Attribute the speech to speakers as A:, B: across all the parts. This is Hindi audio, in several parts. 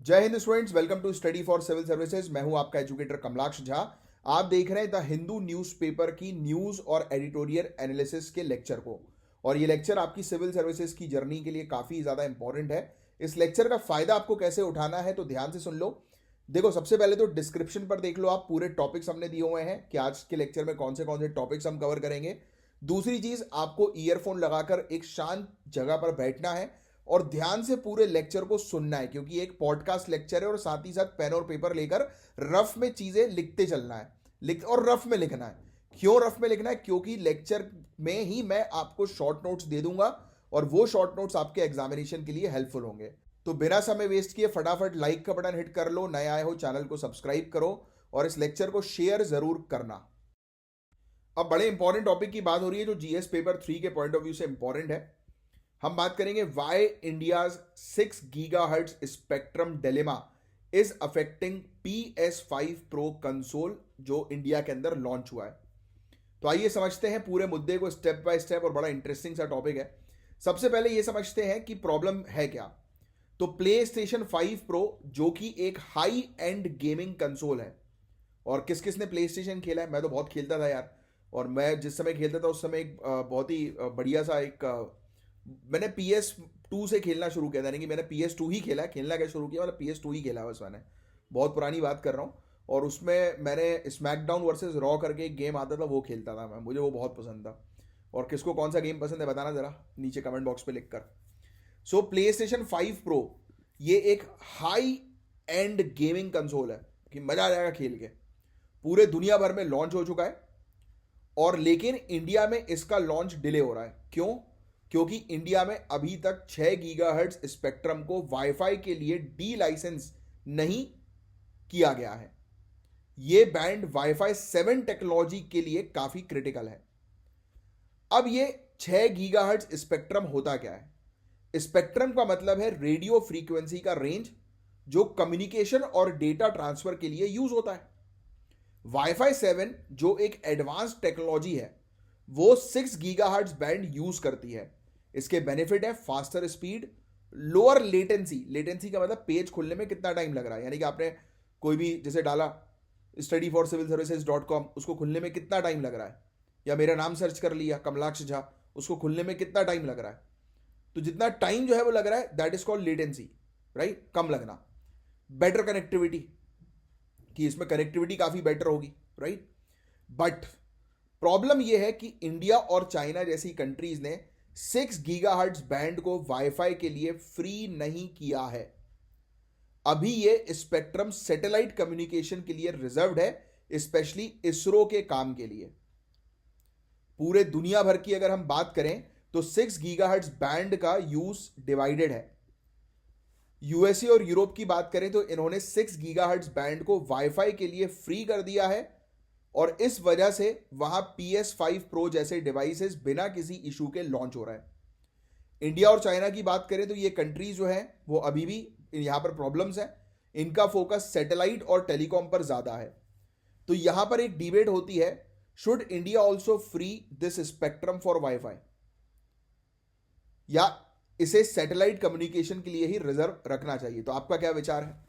A: जय हिंद students, welcome to study for civil services. मैं हूं आपका एजुकेटर कमलाक्ष झा। आप देख रहे हैं द हिंदू न्यूज़पेपर की न्यूज़ और एडिटोरियल एनालिसिस के लेक्चर को। और ये लेक्चर आपकी सिविल सर्विसेज की जर्नी के लिए काफ़ी ज़्यादा इंपॉर्टेंट है। इस लेक्चर का फ़ायदा आपको कैसे उठाना है तो ध्यान से सुन लो। देखो, सबसे पहले तो डिस्क्रिप्शन पर देख लो, आप पूरे टॉपिक्स हमने दिए हुए हैं कि आज के लेक्चर में कौन से टॉपिक्स हम कवर करेंगे। दूसरी चीज़, आपको ईयरफोन लगाकर एक शांत जगह पर बैठना है और ध्यान से पूरे लेक्चर को सुनना है, क्योंकि एक पॉडकास्ट लेक्चर है और साथ ही साथ पेन और पेपर लेकर रफ में चीजें लिखते चलना है। और रफ में लिखना है। क्यों रफ में लिखना है? क्योंकि लेक्चर में ही मैं आपको शॉर्ट नोट्स दे दूंगा और वो शॉर्ट नोट्स आपके एग्जामिनेशन के लिए हेल्पफुल होंगे। तो बिना समय वेस्ट किए फटाफट लाइक का बटन हिट कर लो, नए आए हो चैनल को सब्सक्राइब करो और इस लेक्चर को शेयर जरूर करना। अब बड़े इंपॉर्टेंट टॉपिक की बात हो रही है जो जीएस पेपर 3 के पॉइंट ऑफ व्यू से इंपॉर्टेंट है। हम बात करेंगे why India's 6 gigahertz spectrum dilemma is affecting PS5 pro console जो इंडिया के अंदर लॉन्च हुआ है। तो आइए समझते हैं पूरे मुद्दे को स्टेप बाय स्टेप, और बड़ा इंटरेस्टिंग सा टॉपिक है। सबसे पहले यह समझते हैं कि प्रॉब्लम है क्या। तो प्ले स्टेशन 5 प्रो जो कि एक हाई एंड गेमिंग कंसोल है, और किस किस ने प्ले स्टेशन खेला है? मैं तो बहुत खेलता था यार। और मैं जिस समय खेलता था उस समय एक बहुत ही बढ़िया सा मैंने PS2 से खेलना शुरू किया था। यानी कि मैंने PS2 ही खेला है। खेलना क्या शुरू किया, मतलब PS2 ही खेला बस मैंने। बहुत पुरानी बात कर रहा हूँ। और उसमें मैंने स्मैकडाउन वर्सेस रॉ करके एक गेम आता था, वो खेलता था मैं। मुझे वो बहुत पसंद था। और किसको कौन सा गेम पसंद है बताना ज़रा नीचे कमेंट बॉक्स पे लिखकर। सो प्ले स्टेशन 5 प्रो ये एक हाई एंड गेमिंग कंसोल है कि मज़ा आ जाएगा खेल के। पूरे दुनिया भर में लॉन्च हो चुका है, और लेकिन इंडिया में इसका लॉन्च डिले हो रहा है। क्यों? क्योंकि इंडिया में अभी तक 6 गीगाहर्ट्ज स्पेक्ट्रम को वाईफाई के लिए डी लाइसेंस नहीं किया गया है। यह बैंड वाईफाई 7 टेक्नोलॉजी के लिए काफी क्रिटिकल है। अब ये 6 गीगाहर्ट्ज स्पेक्ट्रम होता क्या है? स्पेक्ट्रम का मतलब है रेडियो फ्रीक्वेंसी का रेंज जो कम्युनिकेशन और डेटा ट्रांसफर के लिए यूज होता है। वाईफाई 7 जो एक एडवांस टेक्नोलॉजी है वो 6 गीगाहर्ट्ज बैंड यूज करती है। इसके बेनिफिट है faster speed, lower latency. Latency का मतलब पेज खुलने में कितना टाइम लग रहा है। यानी कि आपने कोई भी जैसे डाला studyforcivilservices.com, उसको खुलने में कितना टाइम लग रहा है, या मेरा नाम सर्च कर लिया कमलाक्ष झा, उसको खुलने में कितना टाइम लग रहा है। तो जितना टाइम जो है वो लग रहा है, that is called latency, right? कम लगना। बेटर कनेक्टिविटी, कि इसमें कनेक्टिविटी काफी बेटर होगी, राइट? बट प्रॉब्लम यह है कि इंडिया और चाइना जैसी कंट्रीज ने 6 गीगाहर्ट्ज बैंड को वाईफाई के लिए फ्री नहीं किया है। अभी ये स्पेक्ट्रम सैटेलाइट कम्युनिकेशन के लिए रिजर्व्ड है, स्पेशली इसरो के काम के लिए। पूरे दुनिया भर की अगर हम बात करें तो 6 गीगाहर्ट्ज बैंड का यूज डिवाइडेड है। यूएसए और यूरोप की बात करें तो इन्होंने 6 गीगाहर्ट्ज बैंड को वाईफाई के लिए फ्री कर दिया है, और इस वजह से वहां PS5 प्रो जैसे डिवाइसेस बिना किसी इशू के लॉन्च हो रहा है। इंडिया और चाइना की बात करें तो ये कंट्रीज जो है वो अभी भी यहां पर प्रॉब्लम्स है। इनका फोकस सैटेलाइट और टेलीकॉम पर ज्यादा है। तो यहां पर एक डिबेट होती है, should India also free this spectrum for wifi, या इसे सैटेलाइट कम्युनिकेशन के लिए ही रिजर्व रखना चाहिए? तो आपका क्या विचार है?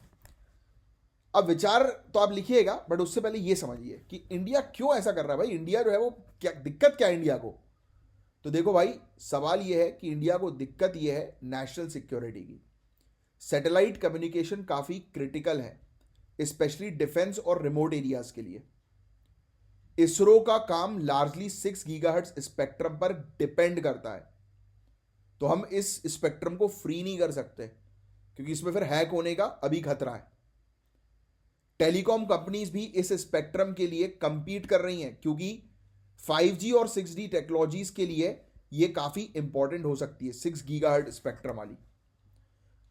A: अब विचार तो आप लिखिएगा, बट उससे पहले ये समझिए कि इंडिया क्यों ऐसा कर रहा है। भाई इंडिया जो है वो क्या दिक्कत क्या है इंडिया को? तो देखो भाई, सवाल ये है कि इंडिया को दिक्कत ये है नेशनल सिक्योरिटी की। सैटेलाइट कम्युनिकेशन काफी क्रिटिकल है, स्पेशली डिफेंस और रिमोट एरियाज के लिए। इसरो का काम लार्जली 6 गीगाहर्ट्ज स्पेक्ट्रम पर डिपेंड करता है। तो हम इस स्पेक्ट्रम को फ्री नहीं कर सकते, क्योंकि इसमें फिर हैक होने का अभी खतरा है। टेलीकॉम कंपनीज भी इस स्पेक्ट्रम के लिए कंपीट कर रही हैं, क्योंकि 5G और 6D टेक्नोलॉजीज के लिए ये काफी इंपॉर्टेंट हो सकती है 6 गीगाहर्ट्ज स्पेक्ट्रम वाली।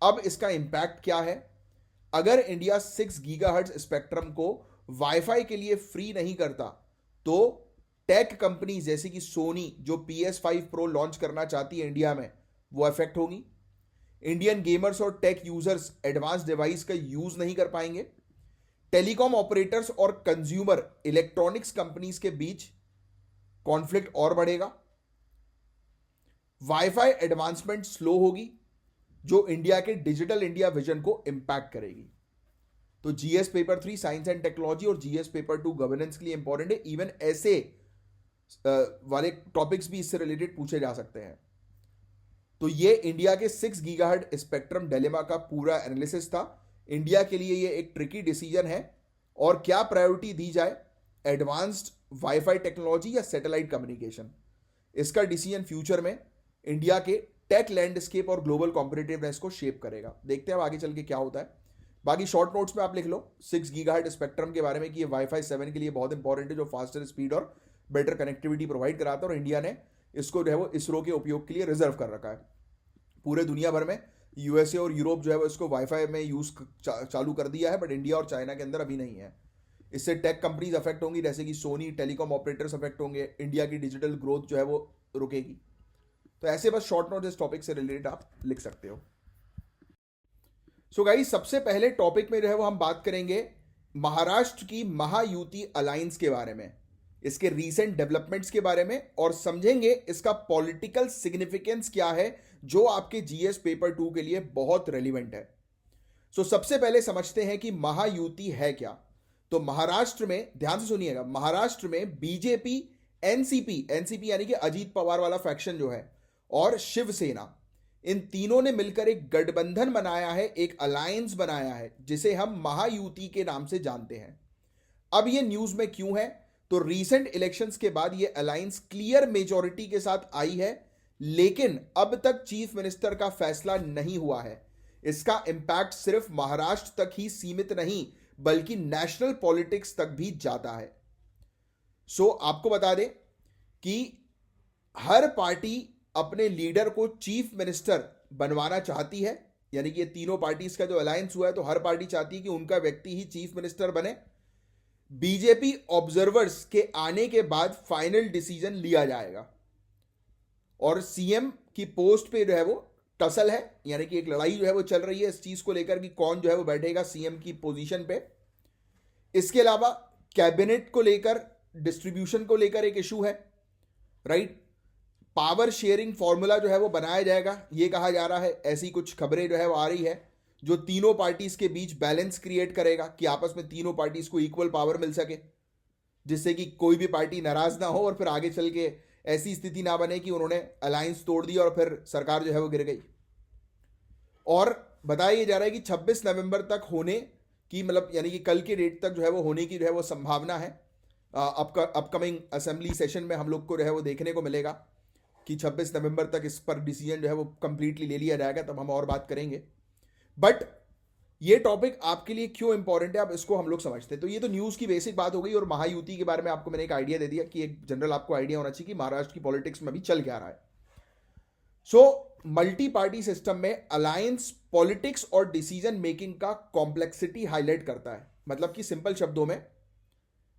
A: अब इसका इंपैक्ट क्या है? अगर इंडिया 6 गीगाहर्ट्ज स्पेक्ट्रम को वाईफाई के लिए फ्री नहीं करता तो टेक कंपनी जैसे कि सोनी जो PS5 प्रो लॉन्च करना चाहती है इंडिया में, वो अफेक्ट होगी। इंडियन गेमर्स और टेक यूजर्स एडवांस डिवाइस का यूज नहीं कर पाएंगे। टेलीकॉम ऑपरेटर्स और कंज्यूमर इलेक्ट्रॉनिक्स कंपनीज के बीच कॉन्फ्लिक्ट और बढ़ेगा। वाईफाई एडवांसमेंट स्लो होगी, जो इंडिया के डिजिटल इंडिया विजन को इंपैक्ट करेगी। तो GS paper 3 science and technology और जीएस पेपर 2 गवर्नेंस के लिए इंपॉर्टेंट है। इवन ऐसे वाले टॉपिक्स भी इससे रिलेटेड पूछे जा सकते हैं। तो ये इंडिया के 6 गीगाहर्ट्ज स्पेक्ट्रम डिलेमा का पूरा एनालिसिस था। इंडिया के लिए ये एक ट्रिकी डिसीजन है और क्या प्रायोरिटी दी जाए, एडवांस्ड वाईफाई टेक्नोलॉजी या सैटेलाइट कम्युनिकेशन। इसका डिसीजन फ्यूचर में इंडिया के टेक लैंडस्केप और ग्लोबल कॉम्पिटिटिवनेस को शेप करेगा। देखते हैं अब आगे चल के क्या होता है। बाकी शॉर्ट नोट्स में आप लिख लो 6 गीगाहर्ट्ज स्पेक्ट्रम के बारे में कि ये वाईफाई 7 के लिए बहुत इंपॉर्टेंट है, जो फास्टर स्पीड और बेटर कनेक्टिविटी प्रोवाइड कराता है, और इंडिया ने इसको जो है वो इसरो के उपयोग के लिए रिजर्व कर रखा है। पूरे दुनिया भर में यूएसए और यूरोप जो है वो इसको वाईफाई में यूज चालू कर दिया है, बट इंडिया और चाइना के अंदर अभी नहीं है। इससे टेक कंपनीज अफेक्ट होंगी, जैसे कि सोनी, टेलीकॉम ऑपरेटर्स अफेक्ट होंगे, इंडिया की डिजिटल ग्रोथ जो है वो रुकेगी। तो ऐसे बस शॉर्ट नोट इस टॉपिक से रिलेटेड आप लिख सकते हो। सो गाइस, सबसे पहले टॉपिक में जो है वो हम बात करेंगे महाराष्ट्र की महायुति अलायंस के बारे में, इसके रीसेंट डेवलपमेंट्स के बारे में, और समझेंगे इसका पॉलिटिकल सिग्निफिकेंस क्या है, जो आपके जीएस पेपर 2 के लिए बहुत रेलिवेंट है। सो सबसे पहले समझते हैं कि महायुति है क्या। तो महाराष्ट्र में, ध्यान से सुनिएगा, महाराष्ट्र में बीजेपी, एनसीपी यानी कि अजीत पवार वाला फैक्शन जो है, और शिवसेना, इन तीनों ने मिलकर एक गठबंधन बनाया है, एक अलायंस बनाया है, जिसे हम महायुति के नाम से जानते हैं। अब ये न्यूज में क्यों है? तो रीसेंट इलेक्शंस के बाद ये अलायंस क्लियर मेजॉरिटी के साथ आई है, लेकिन अब तक चीफ मिनिस्टर का फैसला नहीं हुआ है। इसका इंपैक्ट सिर्फ महाराष्ट्र तक ही सीमित नहीं, बल्कि नेशनल पॉलिटिक्स तक भी जाता है। सो आपको बता दें कि हर पार्टी अपने लीडर को चीफ मिनिस्टर बनवाना चाहती है, यानी कि ये तीनों पार्टीज का जो अलायंस हुआ है, तो हर पार्टी चाहती है कि उनका व्यक्ति ही चीफ मिनिस्टर बने। बीजेपी ऑब्जर्वर्स के आने के बाद फाइनल डिसीजन लिया जाएगा, और सीएम की पोस्ट पे जो है वो टसल है, यानी कि एक लड़ाई जो है वो चल रही है इस चीज को लेकर कि कौन जो है वो बैठेगा सीएम की पोजीशन पे। इसके अलावा कैबिनेट को लेकर, डिस्ट्रीब्यूशन को लेकर एक इशू है, राइट। पावर शेयरिंग फॉर्मूला जो है वो बनाया जाएगा, ये कहा जा रहा है, ऐसी कुछ खबरें जो है वो आ रही है, जो तीनों पार्टीज के बीच बैलेंस क्रिएट करेगा कि आपस में तीनों पार्टीज को इक्वल पावर मिल सके, जिससे कि कोई भी पार्टी नाराज ना हो और फिर आगे चल के ऐसी स्थिति ना बने कि उन्होंने अलायंस तोड़ दिया और फिर सरकार जो है वो गिर गई। और बताया जा रहा है कि 26 नवंबर तक होने की, मतलब यानी कि कल के डेट तक जो है वो होने की जो है वो संभावना है। अपकमिंग असेंबली सेशन में हम लोग को जो है वो देखने को मिलेगा कि 26 नवंबर तक इस पर डिसीजन जो है वो कंप्लीटली ले लिया जाएगा, तब हम और बात करेंगे। बट ये टॉपिक आपके लिए क्यों इंपॉर्टेंट है, अब इसको हम लोग समझते हैं। तो ये तो न्यूज़ की बेसिक बात हो गई, और महायुति के बारे में आपको मैंने एक आइडिया दे दिया कि एक जनरल आपको आइडिया होना चाहिए कि महाराष्ट्र की पॉलिटिक्स में अभी चल क्या रहा है। सो मल्टी पार्टी सिस्टम में अलायंस पॉलिटिक्स और डिसीजन मेकिंग का कॉम्प्लेक्सिटी हाईलाइट करता है। मतलब कि सिंपल शब्दों में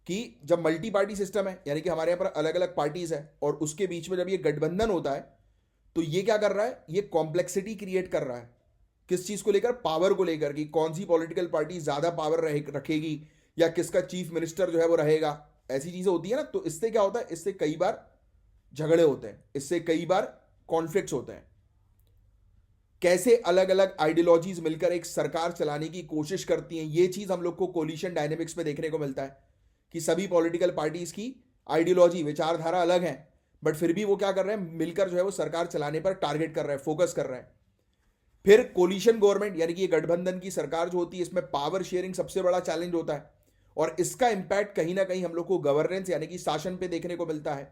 A: कि जब मल्टी पार्टी सिस्टम है, यानी कि हमारे यहाँ पर अलग अलग पार्टीज है, और उसके बीच में जब ये गठबंधन होता है, तो ये क्या कर रहा है, ये कॉम्प्लेक्सिटी क्रिएट कर रहा है। किस चीज को लेकर? पावर को लेकर, कि कौन सी पॉलिटिकल पार्टी ज्यादा पावर रखेगी, या किसका चीफ मिनिस्टर जो है वो रहेगा, ऐसी चीजें होती है ना। तो इससे क्या होता है, इससे कई बार झगड़े होते हैं, इससे कई बार कॉन्फ्लिक्ट्स होते हैं। कैसे अलग अलग आइडियोलॉजीज मिलकर एक सरकार चलाने की कोशिश करती हैं, ये चीज हम लोग को कोलिशन डायनेमिक्स में देखने को मिलता है कि सभी पॉलिटिकल पार्टीज की आइडियोलॉजी, विचारधारा अलग है, बट फिर भी वो क्या कर रहे हैं, मिलकर जो है वो सरकार चलाने पर टारगेट कर रहे हैं, फोकस कर रहे हैं। फिर कोलिशन गवर्नमेंट, यानी कि ये गठबंधन की सरकार जो होती है, इसमें पावर शेयरिंग सबसे बड़ा चैलेंज होता है, और इसका इंपैक्ट कहीं ना कहीं हम लोग को गवर्नेंस यानी कि शासन पे देखने को मिलता है।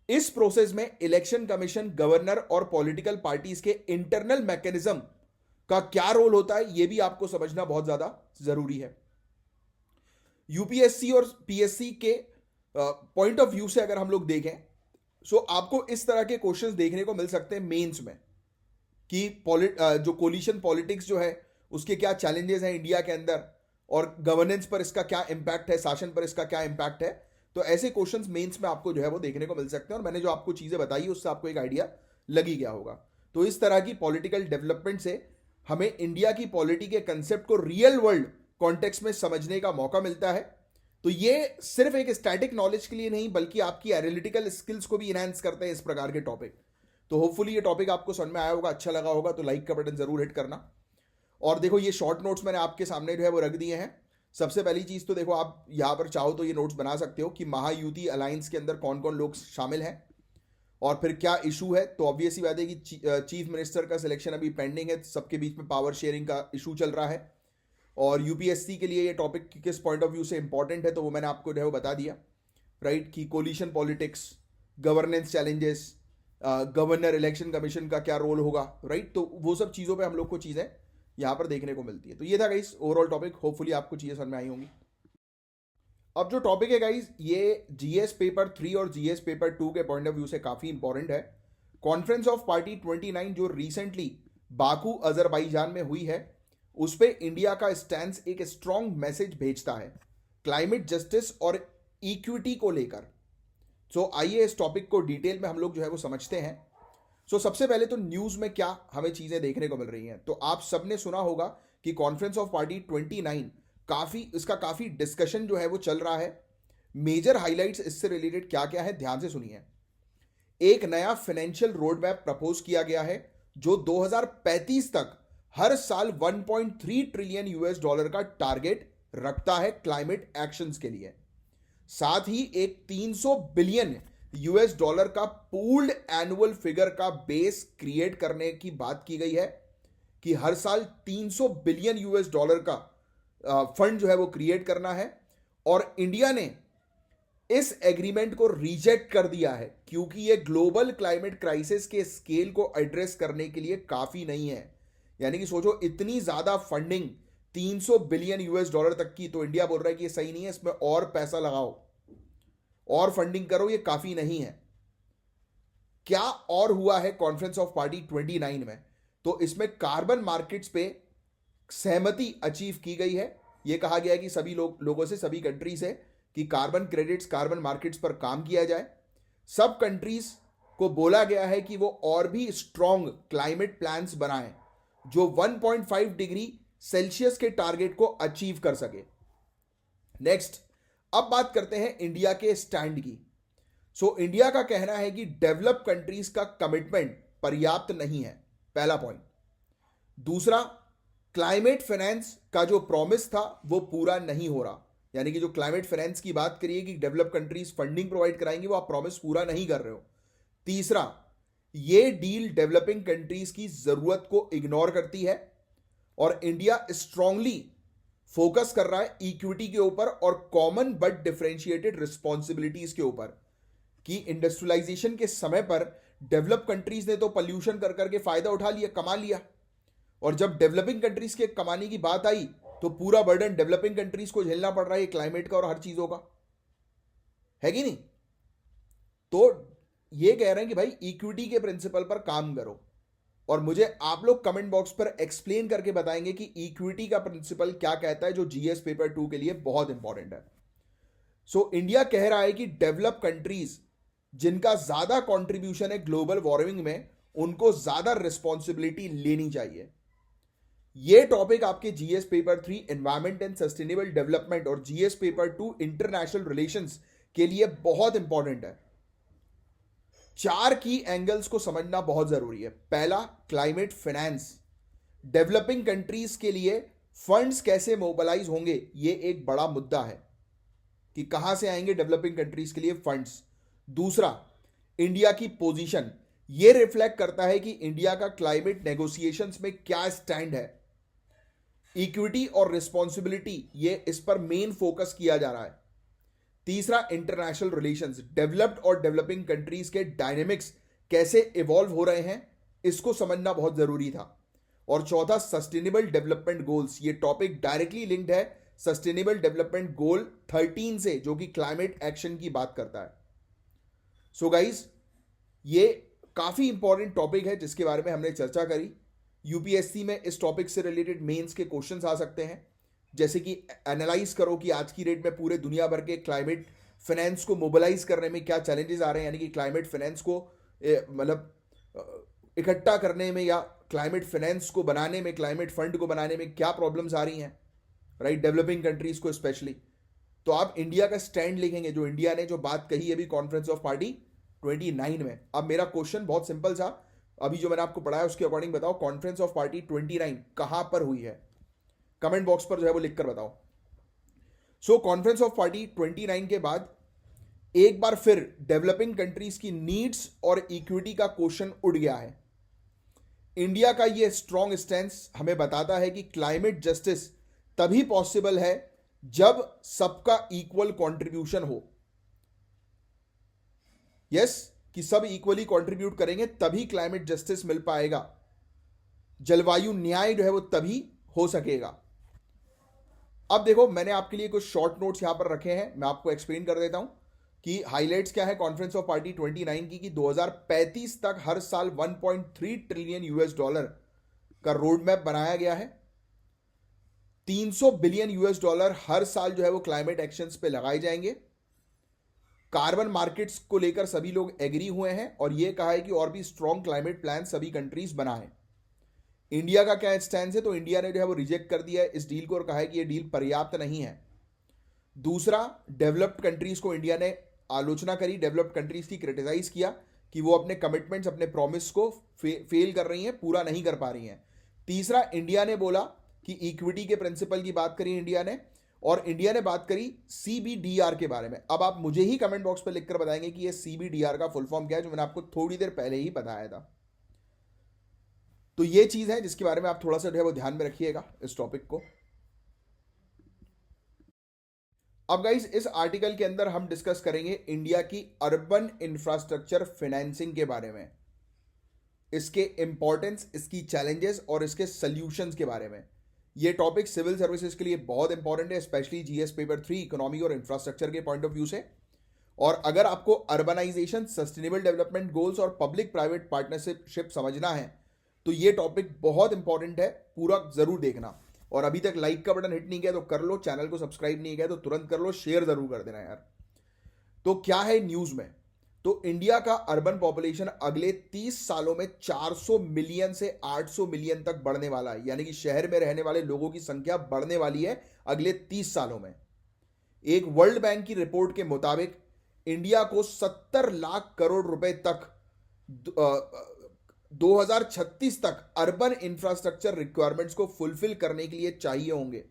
A: इस प्रोसेस में इलेक्शन कमीशन, गवर्नर और पॉलिटिकल पार्टीज के इंटरनल मैकेनिज्म का क्या रोल होता है, यह भी आपको समझना बहुत ज्यादा जरूरी है। यूपीएससी और पीएससी के पॉइंट ऑफ व्यू से अगर हम लोग देखें, सो आपको इस तरह के क्वेश्चंस देखने को मिल सकते हैं मेंस में, कि जो कोलिशन पॉलिटिक्स जो है उसके क्या चैलेंजेस हैं इंडिया के अंदर, और गवर्नेंस पर इसका क्या इंपैक्ट है, शासन पर इसका क्या इंपैक्ट है। तो ऐसे क्वेश्चंस मेंस में आपको जो है वो देखने को मिल सकते हैं, और मैंने जो आपको चीजें बताई उससे आपको एक आइडिया लग ही गया होगा। तो इस तरह की पॉलिटिकल डेवलपमेंट से हमें इंडिया की पॉलिटी के कंसेप्ट को रियल वर्ल्ड कॉन्टेक्स्ट में समझने का मौका मिलता है। तो ये सिर्फ एक स्टैटिक नॉलेज के लिए नहीं, बल्कि आपकी एनालिटिकल स्किल्स को भी इनहैंस करते हैं इस प्रकार के टॉपिक। तो होपफुली ये टॉपिक आपको समझ में आया होगा, अच्छा लगा होगा तो लाइक का बटन जरूर हिट करना। और देखो ये शॉर्ट नोट्स मैंने आपके सामने जो है वो रख दिए हैं। सबसे पहली चीज तो देखो, आप यहां पर चाहो तो ये नोट्स बना सकते हो कि महायुति अलायंस के अंदर कौन कौन लोग शामिल हैं और फिर क्या इशू है। तो ऑब्वियसली बात है कि चीफ मिनिस्टर का सिलेक्शन अभी पेंडिंग है, सबके बीच में पावर शेयरिंग का इशू चल रहा है। और यूपीएससी के लिए ये टॉपिक किस पॉइंट ऑफ व्यू से इंपॉर्टेंट है तो वो मैंने आपको जो है वो बता दिया, राइट, कि coalition politics, governance challenges, governor election commission का क्या रोल होगा, राइट। तो वो सब चीज़ों पे हम लोग को चीज़ें यहाँ पर देखने को मिलती है। तो ये था गाइस ओवरऑल टॉपिक, होपफुली आपको चीज़ें समझ में आई होंगी। अब जो टॉपिक है गाइस, ये जीएस पेपर 3 और जीएस पेपर 2 के पॉइंट ऑफ व्यू से काफ़ी इंपॉर्टेंट है। कॉन्फ्रेंस ऑफ पार्टी 29 जो रिसेंटली बाकू अजरबैजान में हुई है, उस पर इंडिया का स्टैंड एक स्ट्रॉन्ग मैसेज भेजता है क्लाइमेट जस्टिस और इक्विटी को लेकर। सो आइए इस टॉपिक को डिटेल में हम लोग जो है वो समझते हैं। सो सबसे पहले तो न्यूज़ में क्या हमें चीज़ें देखने को मिल रही हैं, तो आप सबने सुना होगा कि कॉन्फ्रेंस ऑफ पार्टी 29 काफ़ी डिस्कशन जो है वो चल रहा है। मेजर हाइलाइट्स इससे रिलेटेड क्या क्या है, ध्यान से सुनिए। एक नया फाइनेंशियल रोड मैप प्रपोज किया गया है जो 2035 तक हर साल 1.3 ट्रिलियन यूएस डॉलर का टारगेट रखता है क्लाइमेट एक्शंस के लिए। साथ ही एक 300 बिलियन यूएस डॉलर का पूल्ड एनुअल फिगर का बेस क्रिएट करने की बात की गई है कि हर साल 300 बिलियन यूएस डॉलर का फंड जो है वो क्रिएट करना है। और इंडिया ने इस एग्रीमेंट को रिजेक्ट कर दिया है क्योंकि ये ग्लोबल क्लाइमेट क्राइसिस के स्केल को एड्रेस करने के लिए काफी नहीं है। यानी कि सोचो, इतनी ज्यादा फंडिंग 300 बिलियन यूएस डॉलर तक की, तो इंडिया बोल रहा है कि ये सही नहीं है, इसमें और पैसा लगाओ और फंडिंग करो, ये काफी नहीं है। क्या और हुआ है कॉन्फ्रेंस ऑफ पार्टी 29 में, तो इसमें कार्बन मार्केट्स पे सहमति अचीव की गई है। यह कहा गया है कि सभी लोगों से, सभी कंट्री से, कि कार्बन क्रेडिट्स, कार्बन मार्केट्स पर काम किया जाए। सब कंट्रीज को बोला गया है कि वो और भी स्ट्रॉन्ग क्लाइमेट प्लान्स बनाएं जो 1.5 डिग्री सेल्सियस के टारगेट को अचीव कर सके। नेक्स्ट, अब बात करते हैं इंडिया के स्टैंड की। इंडिया का कहना है कि डेवलप कंट्रीज का कमिटमेंट पर्याप्त नहीं है, पहला पॉइंट। दूसरा, क्लाइमेट फाइनेंस का जो प्रॉमिस था वो पूरा नहीं हो रहा, यानी कि जो क्लाइमेट फाइनेंस की बात करिए कि डेवलप कंट्रीज फंडिंग प्रोवाइड कराएंगे, वो आप प्रॉमिस पूरा नहीं कर रहे हो। तीसरा, ये डील डेवलपिंग कंट्रीज की जरूरत को इग्नोर करती है और इंडिया स्ट्रांगली फोकस कर रहा है इक्विटी के ऊपर और कॉमन बट डिफरेंशिएटेड रिस्पॉन्सिबिलिटीज के ऊपर, कि इंडस्ट्रियलाइजेशन के समय पर डेवलप कंट्रीज ने तो पॉल्यूशन कर करके फायदा उठा लिया, कमा लिया, और जब डेवलपिंग कंट्रीज के कमाने की बात आई तो पूरा बर्डन डेवलपिंग कंट्रीज को झेलना पड़ रहा है, क्लाइमेट का और हर चीजों का, है कि नहीं। तो ये कह रहे हैं कि भाई इक्विटी के प्रिंसिपल पर काम करो, और मुझे आप लोग कमेंट बॉक्स पर एक्सप्लेन करके बताएंगे कि इक्विटी का प्रिंसिपल क्या कहता है, जो जीएस पेपर 2 के लिए बहुत इंपॉर्टेंट है। इंडिया कह रहा है कि डेवलप कंट्रीज जिनका ज्यादा कंट्रीब्यूशन है ग्लोबल वार्मिंग में, उनको ज्यादा रिस्पॉन्सिबिलिटी लेनी चाहिए। ये टॉपिक आपके GS paper 3 environment and sustainable development और जीएस पेपर 2 इंटरनेशनल रिलेशंस के लिए बहुत इंपॉर्टेंट है। 4 की एंगल्स को समझना बहुत जरूरी है। पहला, क्लाइमेट फाइनेंस, डेवलपिंग कंट्रीज के लिए फंड्स कैसे मोबिलाइज होंगे, ये एक बड़ा मुद्दा है कि कहां से आएंगे डेवलपिंग कंट्रीज के लिए फंड्स। दूसरा, इंडिया की पोजीशन, ये रिफ्लेक्ट करता है कि इंडिया का क्लाइमेट नेगोशिएशंस में क्या स्टैंड है। इक्विटी और रिस्पॉन्सिबिलिटी, ये इस पर मेन फोकस किया जा रहा है। तीसरा, इंटरनेशनल रिलेशंस, डेवलप्ड और डेवलपिंग कंट्रीज के डायनेमिक्स कैसे इवॉल्व हो रहे हैं, इसको समझना बहुत जरूरी था। और चौथा, सस्टेनेबल डेवलपमेंट गोल्स, ये टॉपिक डायरेक्टली लिंक्ड है सस्टेनेबल डेवलपमेंट गोल 13 से, जो कि क्लाइमेट एक्शन की बात करता है। गाइज, ये काफी इंपॉर्टेंट टॉपिक है जिसके बारे में हमने चर्चा करी। यूपीएससी में इस टॉपिक से रिलेटेड मेंस के क्वेश्चंस आ सकते हैं, जैसे कि एनालाइज करो कि आज की डेट में पूरे दुनिया भर के क्लाइमेट फाइनेंस को मोबिलाइज करने में क्या चैलेंजेस आ रहे हैं, यानी कि क्लाइमेट फाइनेंस को मतलब इकट्ठा करने में या क्लाइमेट फाइनेंस को बनाने में, क्लाइमेट फंड को बनाने में क्या प्रॉब्लम्स आ रही हैं, राइट, डेवलपिंग कंट्रीज को स्पेशली। तो आप इंडिया का स्टैंड लिखेंगे, जो इंडिया ने जो बात कही अभी कॉन्फ्रेंस ऑफ पार्टी 29 में। अब मेरा क्वेश्चन बहुत सिंपल था, अभी जो मैंने आपको पढ़ाया उसके अकॉर्डिंग बताओ, कॉन्फ्रेंस ऑफ पार्टी 29 कहां पर हुई है? कमेंट बॉक्स पर जो है वो लिखकर बताओ। सो कॉन्फ्रेंस ऑफ पार्टी 29 के बाद एक बार फिर डेवलपिंग कंट्रीज की नीड्स और इक्विटी का क्वेश्चन उठ गया है। इंडिया का यह स्ट्रॉन्ग स्टैंस हमें बताता है कि क्लाइमेट जस्टिस तभी पॉसिबल है जब सबका इक्वल कंट्रीब्यूशन हो। यस, कि सब इक्वली कंट्रीब्यूट करेंगे तभी क्लाइमेट जस्टिस मिल पाएगा, जलवायु न्याय जो है वो तभी हो सकेगा। अब देखो, मैंने आपके लिए कुछ शॉर्ट नोट्स यहां पर रखे हैं, मैं आपको एक्सप्लेन कर देता हूं कि हाइलाइट्स क्या है कॉन्फ्रेंस ऑफ पार्टी 29 की, कि 2035 तक हर साल 1.3 ट्रिलियन यूएस डॉलर का रोड मैप बनाया गया है। 300 बिलियन यूएस डॉलर हर साल जो है वो क्लाइमेट एक्शंस पे लगाए जाएंगे। कार्बन मार्केट्स को लेकर सभी लोग एग्री हुए हैं और यह कहा है कि और भी स्ट्रॉन्ग क्लाइमेट प्लान सभी कंट्रीज बनाएं। इंडिया का क्या स्टैंड है? तो इंडिया ने जो है वो रिजेक्ट कर दिया है इस डील को और कहा है कि यह डील पर्याप्त नहीं है। दूसरा, डेवलप्ड कंट्रीज को इंडिया ने आलोचना करी, डेवलप्ड कंट्रीज की क्रिटिसाइज किया कि वो अपने कमिटमेंट्स, अपने प्रॉमिस को फेल कर रही हैं, पूरा नहीं कर पा रही हैं। तीसरा, इंडिया ने बोला कि इक्विटी के प्रिंसिपल की बात करी इंडिया ने, और इंडिया ने बात करी सीबीडीआर के बारे में। अब आप मुझे ही कमेंट बॉक्स पर लिखकर बताएंगे कि ये सीबीडीआर का फुल फॉर्म क्या है, जो मैंने आपको थोड़ी देर पहले ही बताया था। तो ये चीज है जिसके बारे में आप थोड़ा सा जो है वो ध्यान में रखिएगा इस टॉपिक को। अब गाइस, इस आर्टिकल के अंदर हम डिस्कस करेंगे इंडिया की अर्बन इंफ्रास्ट्रक्चर फाइनेंसिंग के बारे में, इसके इंपॉर्टेंस, इसकी चैलेंजेस और इसके सॉल्यूशंस के बारे में। ये टॉपिक सिविल सर्विसेज के लिए बहुत इंपॉर्टेंट है, स्पेशली जीएस पेपर 3 इकोनॉमी और इंफ्रास्ट्रक्चर के पॉइंट ऑफ व्यू से। और अगर आपको अर्बनाइजेशन, सस्टेनेबल डेवलपमेंट गोल्स और पब्लिक प्राइवेट पार्टनरशिप समझना है तो ये टॉपिक बहुत इंपॉर्टेंट है, पूरा जरूर देखना। और अभी तक लाइक का बटन हिट नहीं किया तो कर लो, चैनल को सब्सक्राइब नहीं किया तो तुरंत कर लो, शेयर जरूर कर देना यार। तो क्या है न्यूज में? तो इंडिया का अर्बन पॉपुलेशन अगले 30 सालों में 400 मिलियन से 800 मिलियन तक बढ़ने वाला है, यानी कि शहर में रहने वाले लोगों की संख्या बढ़ने वाली है अगले 30 सालों में। एक वर्ल्ड बैंक की रिपोर्ट के मुताबिक इंडिया को 70 लाख करोड़ रुपए तक 2036 तक अर्बन इंफ्रास्ट्रक्चर रिक्वायरमेंट्स को फुलफिल करने के लिए चाहिए होंगे।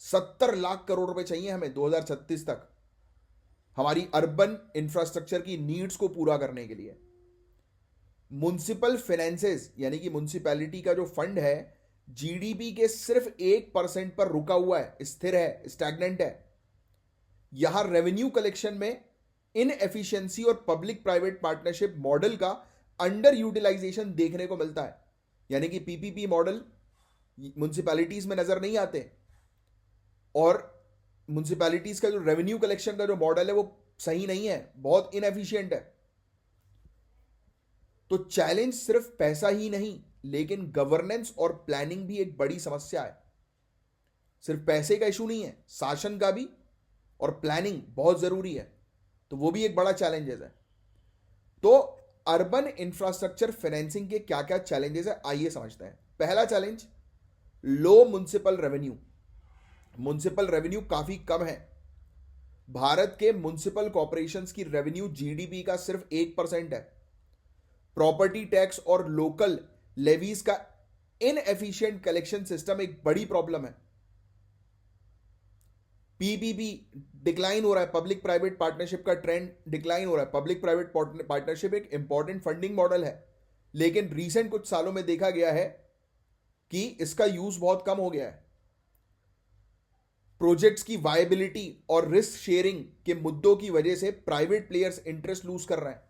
A: 70 लाख करोड़ रुपए चाहिए हमें 2036 तक हमारी अर्बन इंफ्रास्ट्रक्चर की नीड्स को पूरा करने के लिए। म्युनिसिपल फाइनेंसेस यानी कि म्युनिसिपैलिटी का जो फंड है, जीडीपी के सिर्फ 1% पर रुका हुआ है, स्थिर है, स्टैग्नेंट है। यहां रेवेन्यू कलेक्शन में इनएफिशिएंसी और पब्लिक प्राइवेट पार्टनरशिप मॉडल का अंडर यूटिलाइजेशन देखने को मिलता है, यानी कि पीपीपी मॉडल म्युनिसिपैलिटीज में नजर नहीं आते, और म्युनिसिपैलिटीज का जो रेवेन्यू कलेक्शन का जो मॉडल है वो सही नहीं है, बहुत इनएफिशिएंट है। तो चैलेंज सिर्फ पैसा ही नहीं, लेकिन गवर्नेंस और प्लानिंग भी एक बड़ी समस्या है। सिर्फ पैसे का इशू नहीं है, शासन का भी और प्लानिंग बहुत जरूरी है, तो वो भी एक बड़ा चैलेंजेस है। तो अर्बन इंफ्रास्ट्रक्चर फाइनेंसिंग के क्या क्या चैलेंजेस है, आइए समझते हैं। पहला चैलेंज, लो म्युनिसिपल रेवेन्यू। म्युनिसिपल रेवेन्यू काफी कम है। भारत के म्युनिसिपल कॉर्पोरेशंस की रेवेन्यू जीडीपी का सिर्फ 1% है। प्रॉपर्टी टैक्स और लोकल लेवीज का इनएफिशिएंट कलेक्शन सिस्टम एक बड़ी प्रॉब्लम है। पीपीपी डिक्लाइन हो रहा है, पब्लिक प्राइवेट पार्टनरशिप का ट्रेंड डिक्लाइन हो रहा है। पब्लिक प्राइवेट पार्टनरशिप एक इंपॉर्टेंट फंडिंग मॉडल है, लेकिन रीसेंट कुछ सालों में देखा गया है कि इसका यूज बहुत कम हो गया है। प्रोजेक्ट्स की वायबिलिटी और रिस्क शेयरिंग के मुद्दों की वजह से प्राइवेट प्लेयर्स इंटरेस्ट लूज कर रहे हैं,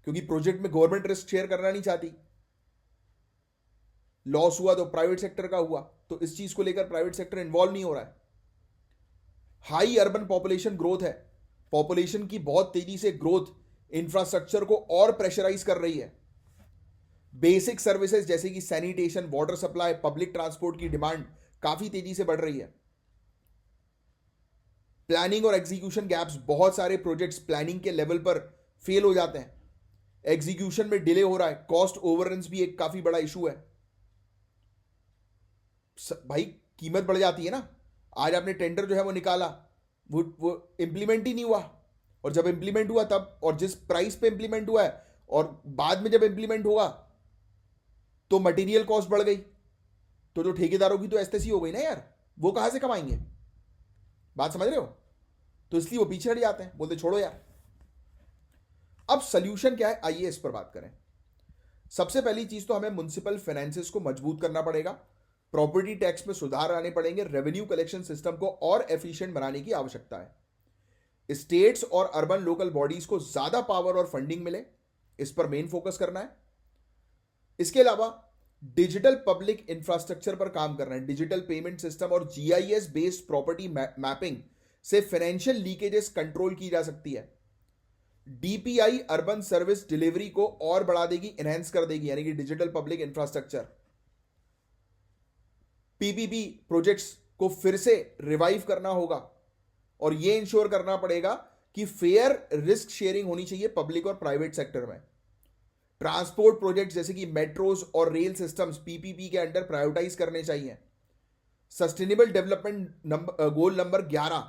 A: क्योंकि प्रोजेक्ट में गवर्नमेंट रिस्क शेयर करना नहीं चाहती। लॉस हुआ तो प्राइवेट सेक्टर का हुआ, तो इस चीज को लेकर प्राइवेट सेक्टर इन्वॉल्व नहीं हो रहा है। हाई अर्बन पॉपुलेशन ग्रोथ है, पॉपुलेशन की बहुत तेजी से ग्रोथ इंफ्रास्ट्रक्चर को और प्रेशराइज कर रही है। बेसिक सर्विसेज जैसे कि sanitation, water supply, public transport की डिमांड काफी तेजी से बढ़ रही है। प्लानिंग और एग्जीक्यूशन गैप्स, बहुत सारे प्रोजेक्ट्स प्लानिंग के लेवल पर फेल हो जाते हैं, एग्जीक्यूशन में डिले हो रहा है। कॉस्ट ओवररन्स भी एक काफी बड़ा इशू है। भाई कीमत बढ़ जाती है ना, आज आपने टेंडर जो है वो निकाला, वो इंप्लीमेंट ही नहीं हुआ, और जब इंप्लीमेंट हुआ तब, और जिस प्राइस पे इंप्लीमेंट हुआ है, और बाद में जब इंप्लीमेंट होगा तो मटेरियल कॉस्ट बढ़ गई, तो जो ठेकेदारों की तो एसटीसी हो गई ना यार, वो कहां से कमाएंगे? बात समझ रहे हो? तो इसलिए वो पीछे हट जाते हैं, बोलते छोड़ो यार। अब सोल्यूशन क्या है, आइए इस पर बात करें। सबसे पहली चीज तो हमें म्युनिसिपल फाइनेंसेस को मजबूत करना पड़ेगा, प्रॉपर्टी टैक्स में सुधार लाने पड़ेंगे, रेवेन्यू कलेक्शन सिस्टम को और एफिशिएंट बनाने की आवश्यकता है। स्टेट्स और अर्बन लोकल बॉडीज को ज्यादा पावर और फंडिंग मिले, इस पर मेन फोकस करना है। इसके अलावा डिजिटल पब्लिक इंफ्रास्ट्रक्चर पर काम करना है। डिजिटल पेमेंट सिस्टम और जीआईएस बेस्ड प्रॉपर्टी मैपिंग से फाइनेंशियल लीकेजेस कंट्रोल की जा सकती है। डीपीआई अर्बन सर्विस डिलीवरी को और बढ़ा देगी, एनहेंस कर देगी, यानी कि digital public infrastructure. PPP projects को फिर से रिवाइव करना होगा, और यह इंश्योर करना पड़ेगा कि फेयर रिस्क शेयरिंग होनी चाहिए पब्लिक और प्राइवेट सेक्टर में। ट्रांसपोर्ट प्रोजेक्ट जैसे कि मेट्रोज और रेल सिस्टम्स पीपीपी के अंडर प्रायोरिटाइज करने चाहिए। Sustainable development goal number 11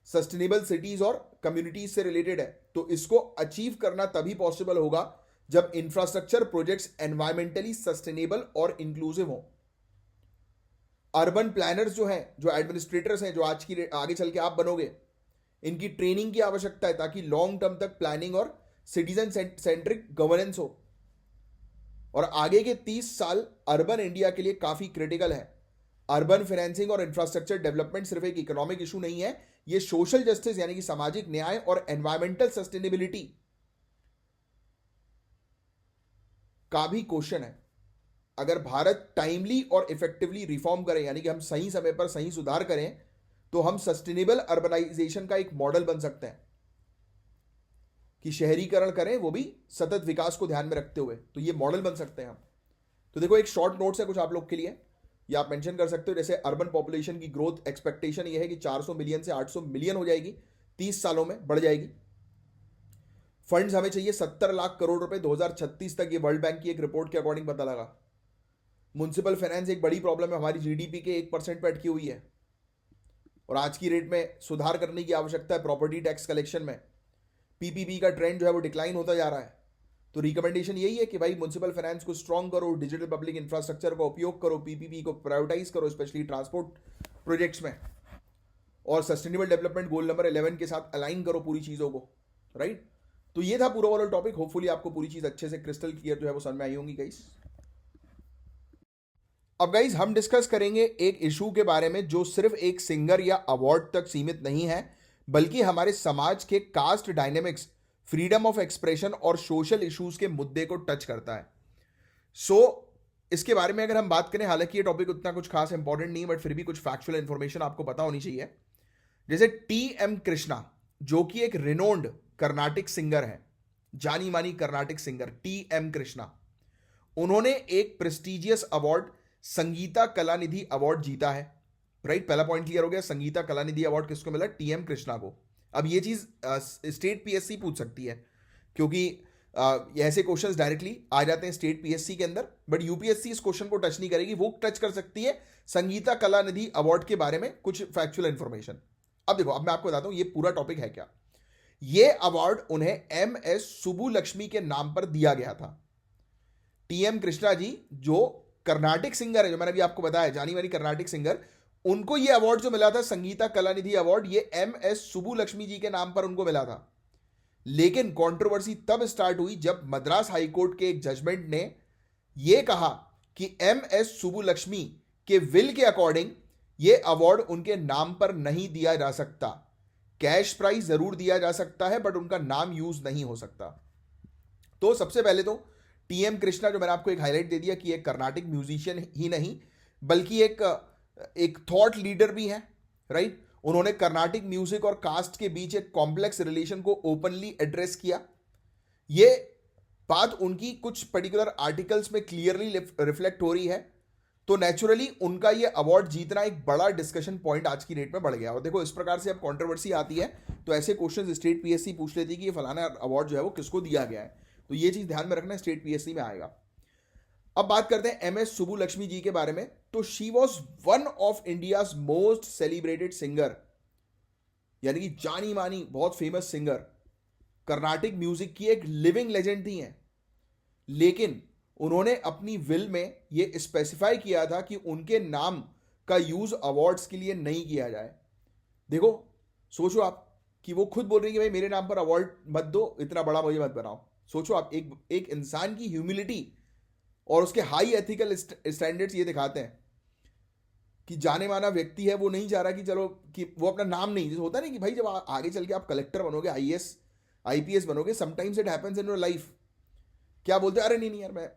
A: sustainable cities और कम्युनिटीज से रिलेटेड है, तो इसको अचीव करना तभी पॉसिबल होगा जब इंफ्रास्ट्रक्चर प्रोजेक्ट्स एनवायरमेंटली सस्टेनेबल और इंक्लूसिव हो। अर्बन प्लानर्स जो हैं, जो एडमिनिस्ट्रेटर्स हैं, जो आगे चल के आप बनोगे, इनकी ट्रेनिंग की आवश्यकता है ताकि लॉन्ग टर्म तक प्लानिंग और सिटीजन सेंट्रिक गवर्नेंस हो। और आगे के 30 साल अर्बन इंडिया के लिए काफी क्रिटिकल है। अर्बन फाइनेंसिंग और इंफ्रास्ट्रक्चर डेवलपमेंट सिर्फ एक इकोनॉमिक इशू नहीं है, यह सोशल जस्टिस यानी कि सामाजिक न्याय और एनवायरमेंटल सस्टेनेबिलिटी का भी क्वेश्चन है। अगर भारत टाइमली और इफेक्टिवली रिफॉर्म करे, यानी कि हम सही समय पर सही सुधार करें, तो हम सस्टेनेबल अर्बनाइजेशन का एक मॉडल बन सकते हैं कि शहरीकरण करें, वो भी सतत विकास को ध्यान में रखते हुए। तो ये मॉडल बन सकते हैं हम। तो देखो, एक शॉर्ट नोट्स है कुछ आप लोग के लिए, या आप मेंशन कर सकते हो। जैसे अर्बन पॉपुलेशन की ग्रोथ एक्सपेक्टेशन ये है कि 400 मिलियन से 800 मिलियन हो जाएगी, 30 सालों में बढ़ जाएगी। फंड्स हमें चाहिए 70 लाख करोड़ रुपए 2036 तक, ये वर्ल्ड बैंक की एक रिपोर्ट के अकॉर्डिंग पता लगा। म्युनिसिपल फाइनेंस एक बड़ी प्रॉब्लम है, हमारी जीडीपी के 1% पे अटकी हुई है, और आज की रेट में सुधार करने की आवश्यकता है। प्रॉपर्टी टैक्स कलेक्शन में पीपीपी का ट्रेंड जो है वो डिक्लाइन होता जा रहा है। तो रिकमेंडेशन यही है कि भाई म्युनिसिपल फाइनेंस को स्ट्रॉन्ग करो, डिजिटल पब्लिक इंफ्रास्ट्रक्चर का उपयोग करो, पीपीपी को प्रायोरिटाइज करो, स्पेशली ट्रांसपोर्ट प्रोजेक्ट्स में, और सस्टेनेबल डेवलपमेंट गोल नंबर 11 के साथ अलाइन करो पूरी चीजों को, राइट। तो ये था पूरा ओवरऑल टॉपिक। होपफुली आपको पूरी चीज अच्छे से क्रिस्टल क्लियर जो है वो समझ में आई होंगी गाइस। अब गाइस हम डिस्कस करेंगे एक इशू के बारे में जो सिर्फ एक सिंगर या अवार्ड तक सीमित नहीं है, बल्कि हमारे समाज के caste dynamics, freedom of expression और सोशल इश्यूज के मुद्दे को टच करता है। इसके बारे में अगर हम बात करें, हालांकि ये टॉपिक उतना कुछ खास इंपॉर्टेंट नहीं, बट फिर भी कुछ फैक्चुअल इंफॉर्मेशन आपको पता होनी चाहिए। जैसे टी.एम. कृष्णा, जो कि एक रिनोन्ड कर्नाटिक सिंगर है, जानी मानी कर्नाटिक सिंगर टी.एम. कृष्णा, उन्होंने एक prestigious award Sangeeta Kalanidhi award जीता है, राइट। पहला पॉइंट क्लियर हो गया। संगीता कलानिधि अवार्ड किसको मिला? टी.एम. कृष्णा को। अब ये चीज स्टेट पीएससी पूछ सकती है, क्योंकि ऐसे क्वेश्चंस डायरेक्टली आ जाते हैं स्टेट पीएससी के अंदर, बट यूपीएससी इस क्वेश्चन को टच नहीं करेगी। वो टच कर सकती है संगीता कलानिधि अवार्ड के बारे में कुछ फैक्चुअल इंफॉर्मेशन। अब देखो, अब मैं आपको बताता हूं ये पूरा टॉपिक है क्या। ये अवार्ड उन्हें एम.एस. सुब्बुलक्ष्मी के नाम पर दिया गया था। टी.एम. कृष्णा जी जो कर्नाटिक सिंगर है, जो मैंने अभी आपको बताया, जानी मानी कर्नाटिक सिंगर, उनको ये अवार्ड जो मिला था संगीता कलानिधि अवार्ड, ये एम.एस. सुब्बुलक्ष्मी जी के नाम पर उनको मिला था। लेकिन कंट्रोवर्सी तब स्टार्ट हुई जब मद्रास हाईकोर्ट के एक जजमेंट ने यह कहा कि एम.एस. सुब्बुलक्ष्मी के विल के अकॉर्डिंग ये अवार्ड उनके नाम पर नहीं दिया जा सकता। कैश प्राइज जरूर दिया जा सकता है, बट उनका नाम यूज नहीं हो सकता। तो सबसे पहले तो टी.एम. कृष्णा, जो मैंने आपको एक हाईलाइट दे दिया कि एक कर्नाटिक म्यूजिशियन ही नहीं, बल्कि एक थॉट लीडर भी है, राइट। उन्होंने कर्नाटिक म्यूजिक और कास्ट के बीच एक कॉम्प्लेक्स रिलेशन को ओपनली एड्रेस किया। यह बात उनकी कुछ पर्टिकुलर आर्टिकल्स में क्लियरली रिफ्लेक्ट हो रही है। तो नेचुरली उनका यह अवार्ड जीतना एक बड़ा डिस्कशन पॉइंट आज की डेट में बढ़ गया। और देखो, इस प्रकार से अब कंट्रोवर्सी आती है तो ऐसे क्वेश्चन स्टेट पीएससी पूछ लेती है कि ये फलाना अवार्ड जो है वो किसको दिया गया है। तो ये चीज ध्यान में रखना, स्टेट पीएससी में आएगा। अब बात करते हैं एम.एस. सुब्बुलक्ष्मी जी के बारे में। तो she was one of India's most celebrated singer, यानी कि जानी मानी बहुत फेमस सिंगर, कर्नाटिक म्यूजिक की एक लिविंग लेजेंड थी हैं, लेकिन उन्होंने अपनी विल में ये स्पेसिफाई किया था कि उनके नाम का यूज अवार्ड्स के लिए नहीं किया जाए। देखो, सोचो आप कि वो खुद बोल रही है कि भाई मेरे नाम पर अवार्ड मत दो, इतना बड़ा मुझे मत बनाओ। सोचो आप, एक इंसान की ह्यूमिलिटी और उसके हाई एथिकल स्टैंडर्ड्स ये दिखाते हैं कि जाने माना व्यक्ति है, वो नहीं चाह रहा कि चलो कि वो अपना नाम नहीं, जैसे होता नहीं कि भाई जब आगे चल के आप कलेक्टर बनोगे, आईएएस आईपीएस बनोगे, sometimes it happens in your life, क्या बोलते हैं, अरे नहीं नहीं यार, मैं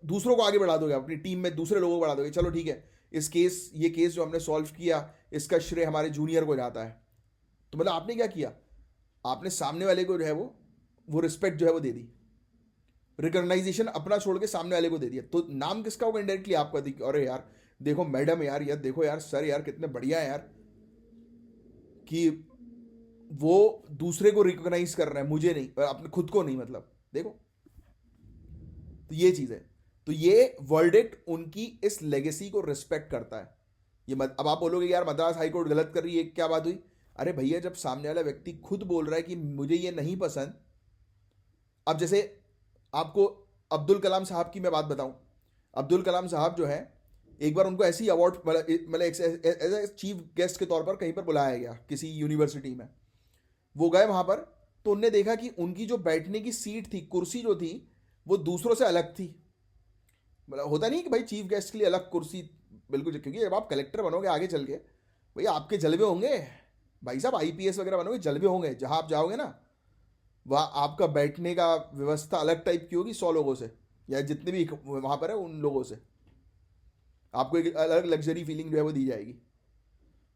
A: दूसरों को आगे बढ़ा दोगे, अपनी टीम में दूसरे लोगों को बढ़ा दोगे, चलो ठीक है, ये केस जो हमने सॉल्व किया इसका श्रेय हमारे जूनियर को जाता है। तो मतलब आपने क्या किया, आपने सामने वाले को जो है वो रिस्पेक्ट जो है वो दे दी, रिकॉग्नाइजेशन अपना छोड़ के सामने वाले को दे दिया। तो नाम किसका होगा, इनडायरेक्टली आपका। अरे यार देखो मैडम यार, यार देखो यार सर यार, कितने बढ़िया है यार, कि वो दूसरे को रिकॉग्नाइज कर रहे हैं, मुझे नहीं, अपने खुद को नहीं, मतलब देखो। तो ये चीज है, तो ये वर्डिक्ट उनकी इस लेगेसी को रिस्पेक्ट करता है। अब आप बोलोगे यार मद्रास हाईकोर्ट गलत कर रही है, क्या बात हुई? अरे भैया, जब सामने वाला व्यक्ति खुद बोल रहा है कि मुझे ये नहीं पसंद। अब जैसे आपको अब्दुल कलाम साहब की मैं बात बताऊं, अब्दुल कलाम साहब जो है, एक बार उनको ऐसी अवार्ड मतलब एज ए चीफ गेस्ट के तौर पर कहीं पर बुलाया गया किसी यूनिवर्सिटी में। वो गए वहां पर, तो उनने देखा कि उनकी जो बैठने की सीट थी, कुर्सी जो थी, वो दूसरों से अलग थी। मतलब होता नहीं कि भाई चीफ गेस्ट के लिए अलग कुर्सी, बिल्कुल, क्योंकि जब आप कलेक्टर बनोगे आगे चल के, भैया आपके जलवे होंगे भाई साहब, आईपीएस वगैरह बनोगे, जलवे होंगे, जहां आप जाओगे ना वहाँ आपका बैठने का व्यवस्था अलग टाइप की होगी 100 लोगों से, या जितने भी वहाँ पर है उन लोगों से, आपको एक अलग लग्जरी फीलिंग जो है वो दी जाएगी।